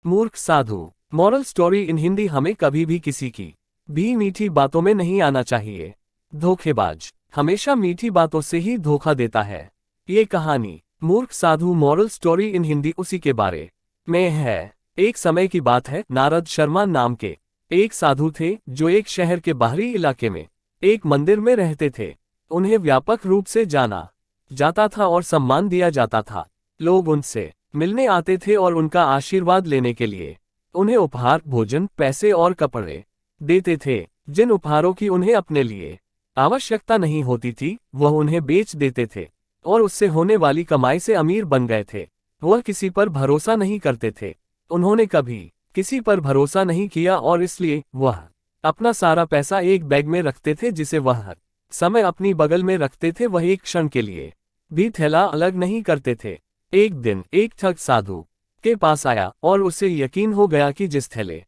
मूर्ख साधु। Moral story in Hindi. हमें कभी भी किसी की भी मीठी बातों में नहीं आना चाहिए। धोखेबाज हमेशा मीठी बातों से ही धोखा देता है। ये कहानी मूर्ख साधु मॉरल स्टोरी इन हिंदी उसी के बारे में है। एक समय की बात है, नारद शर्मा नाम के एक साधु थे जो एक शहर के बाहरी इलाके में एक मंदिर में रहते थे। उन्हें व्यापक रूप से जाना जाता था और सम्मान दिया जाता था। लोग उनसे मिलने आते थे और उनका आशीर्वाद लेने के लिए उन्हें उपहार, भोजन, पैसे और कपड़े देते थे। जिन उपहारों की उन्हें अपने लिए आवश्यकता नहीं होती थी, वह उन्हें बेच देते थे और उससे होने वाली कमाई से अमीर बन गए थे। वह किसी पर भरोसा नहीं करते थे। उन्होंने कभी किसी पर भरोसा नहीं किया और इसलिए वह अपना सारा पैसा एक बैग में रखते थे जिसे वह हर समय अपनी बगल में रखते थे। वह एक क्षण के लिए भी थैला अलग नहीं करते थे। एक दिन एक ठग साधु के पास आया और उसे यकीन हो गया कि जिस थैले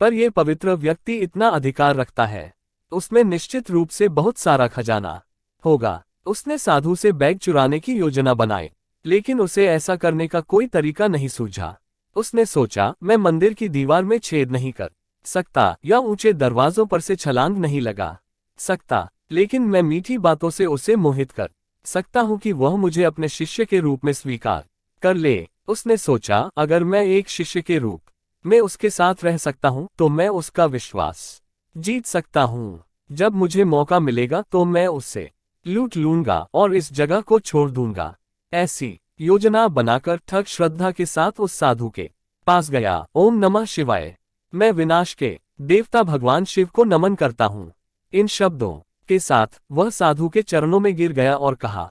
पर यह पवित्र व्यक्ति इतना अधिकार रखता है, उसमें निश्चित रूप से बहुत सारा खजाना होगा। उसने साधु से बैग चुराने की योजना बनाई, लेकिन उसे ऐसा करने का कोई तरीका नहीं सूझा। उसने सोचा, मैं मंदिर की दीवार में छेद नहीं कर सकता या ऊंचे दरवाजों पर से छलांग नहीं लगा सकता, लेकिन मैं मीठी बातों से उसे मोहित कर सकता हूं कि वह मुझे अपने शिष्य के रूप में स्वीकार कर ले। उसने सोचा, अगर मैं एक शिष्य के रूप में उसके साथ रह सकता हूं तो मैं उसका विश्वास जीत सकता हूं। जब मुझे मौका मिलेगा तो मैं उससे लूट लूंगा और इस जगह को छोड़ दूंगा। ऐसी योजना बनाकर ठग श्रद्धा के साथ उस साधु के पास गया। ओम नमः शिवाय। मैं विनाश के देवता भगवान शिव को नमन करता हूँ। इन शब्दों के साथ वह साधु के चरणों में गिर गया और कहा,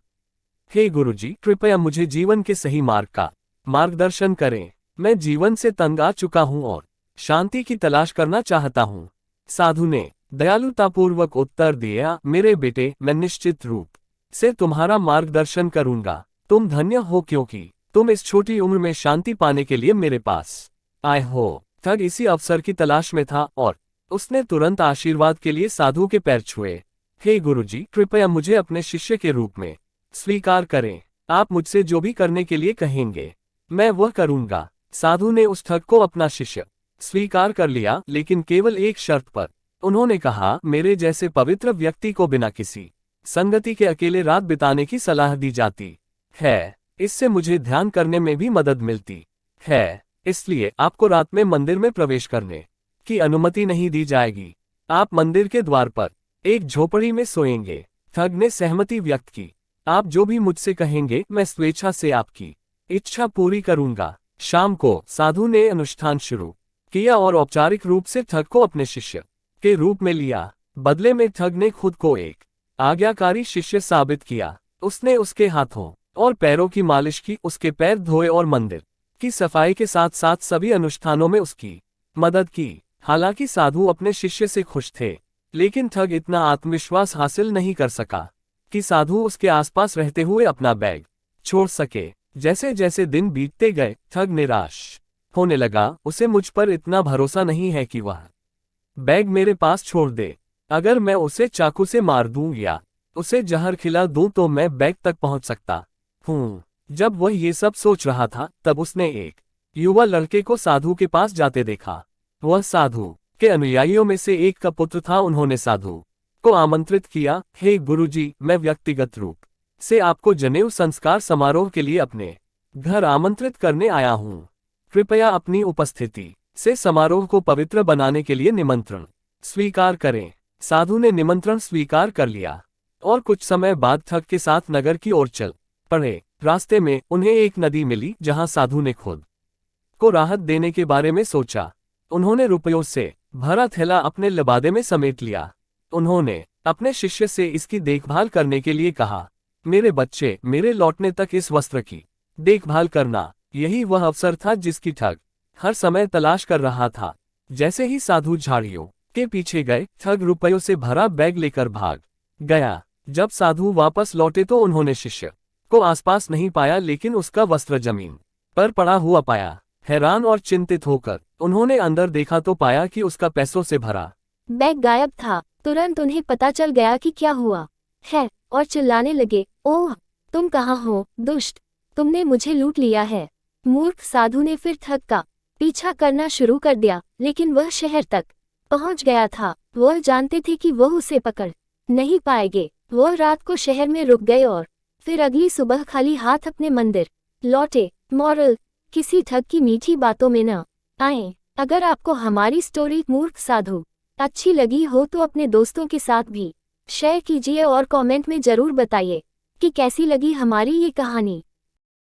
हे गुरुजी, कृपया मुझे जीवन के सही मार्ग का मार्गदर्शन करें। मैं जीवन से तंग आ चुका हूँ और शांति की तलाश करना चाहता हूँ। साधु ने दयालुतापूर्वक उत्तर दिया, मेरे बेटे, मैं निश्चित रूप से तुम्हारा मार्गदर्शन करूंगा। तुम धन्य हो क्योंकि तुम इस छोटी उम्र में शांति पाने के लिए मेरे पास आए हो। ठग इसी अवसर की तलाश में था और उसने तुरंत आशीर्वाद के लिए साधु के पैर छुए। हे गुरुजी, कृपया मुझे अपने शिष्य के रूप में स्वीकार करें। आप मुझसे जो भी करने के लिए कहेंगे मैं वह करूंगा। साधु ने उस ठग को अपना शिष्य स्वीकार कर लिया, लेकिन केवल एक शर्त पर। उन्होंने कहा, मेरे जैसे पवित्र व्यक्ति को बिना किसी संगति के अकेले रात बिताने की सलाह दी जाती है। इससे मुझे ध्यान करने में भी मदद मिलती है, इसलिए आपको रात में मंदिर में प्रवेश करने की अनुमति नहीं दी जाएगी। आप मंदिर के द्वार पर एक झोपड़ी में सोएंगे। ठग ने सहमति व्यक्त की। आप जो भी मुझसे कहेंगे मैं स्वेच्छा से आपकी इच्छा पूरी करूंगा। शाम को साधु ने अनुष्ठान शुरू किया और औपचारिक रूप से ठग को अपने शिष्य के रूप में लिया। बदले में ठग ने खुद को एक आज्ञाकारी शिष्य साबित किया। उसने उसके हाथों और पैरों की मालिश की, उसके पैर धोए और मंदिर की सफाई के साथ साथ सभी अनुष्ठानों में उसकी मदद की। हालांकि साधु अपने शिष्य से खुश थे, लेकिन ठग इतना आत्मविश्वास हासिल नहीं कर सका कि साधु उसके आसपास रहते हुए अपना बैग छोड़ सके। जैसे जैसे दिन बीतते गए, ठग निराश होने लगा। उसे मुझ पर इतना भरोसा नहीं है कि वह बैग मेरे पास छोड़ दे। अगर मैं उसे चाकू से मार दूं या उसे जहर खिला दूं तो मैं बैग तक पहुंच सकता हूं। जब वह ये सब सोच रहा था, तब उसने एक युवा लड़के को साधु के पास जाते देखा। वह साधु के अनुयायियों में से एक का पुत्र था। उन्होंने साधु को आमंत्रित किया, हे गुरुजी, मैं व्यक्तिगत रूप से आपको जनेऊ संस्कार समारोह के लिए अपने घर आमंत्रित करने आया हूँ। कृपया अपनी उपस्थिति से समारोह को पवित्र बनाने के लिए निमंत्रण स्वीकार करें। साधु ने निमंत्रण स्वीकार कर लिया और कुछ समय बाद ठग के साथ नगर की ओर चल पड़े। रास्ते में उन्हें एक नदी मिली जहां साधु ने खुद को राहत देने के बारे में सोचा। उन्होंने रुपयों से भरा थैला अपने लबादे में समेट लिया। उन्होंने अपने शिष्य से इसकी देखभाल करने के लिए कहा, मेरे बच्चे, मेरे लौटने तक इस वस्त्र की देखभाल करना। यही वह अवसर था जिसकी ठग हर समय तलाश कर रहा था। जैसे ही साधु झाड़ियों के पीछे गए, ठग रुपयों से भरा बैग लेकर भाग गया। जब साधु वापस लौटे तो उन्होंने शिष्य को आसपास नहीं पाया, लेकिन उसका वस्त्र जमीन पर पड़ा हुआ पाया। हैरान और चिंतित होकर उन्होंने अंदर देखा तो पाया कि उसका पैसों से भरा बैग गायब था। तुरंत उन्हें पता चल गया कि क्या हुआ है और चिल्लाने लगे, ओह, तुम कहाँ हो दुष्ट, तुमने मुझे लूट लिया है। मूर्ख साधु ने फिर ठग का पीछा करना शुरू कर दिया, लेकिन वह शहर तक पहुंच गया था। वह जानते थे कि वह उसे पकड़ नहीं पाएंगे। वह रात को शहर में रुक गए और फिर अगली सुबह खाली हाथ अपने मंदिर लौटे। मॉरल, किसी ठग की मीठी बातों में न आएं। अगर आपको हमारी स्टोरी मूर्ख साधु अच्छी लगी हो तो अपने दोस्तों के साथ भी शेयर कीजिए और कमेंट में जरूर बताइए कि कैसी लगी हमारी ये कहानी।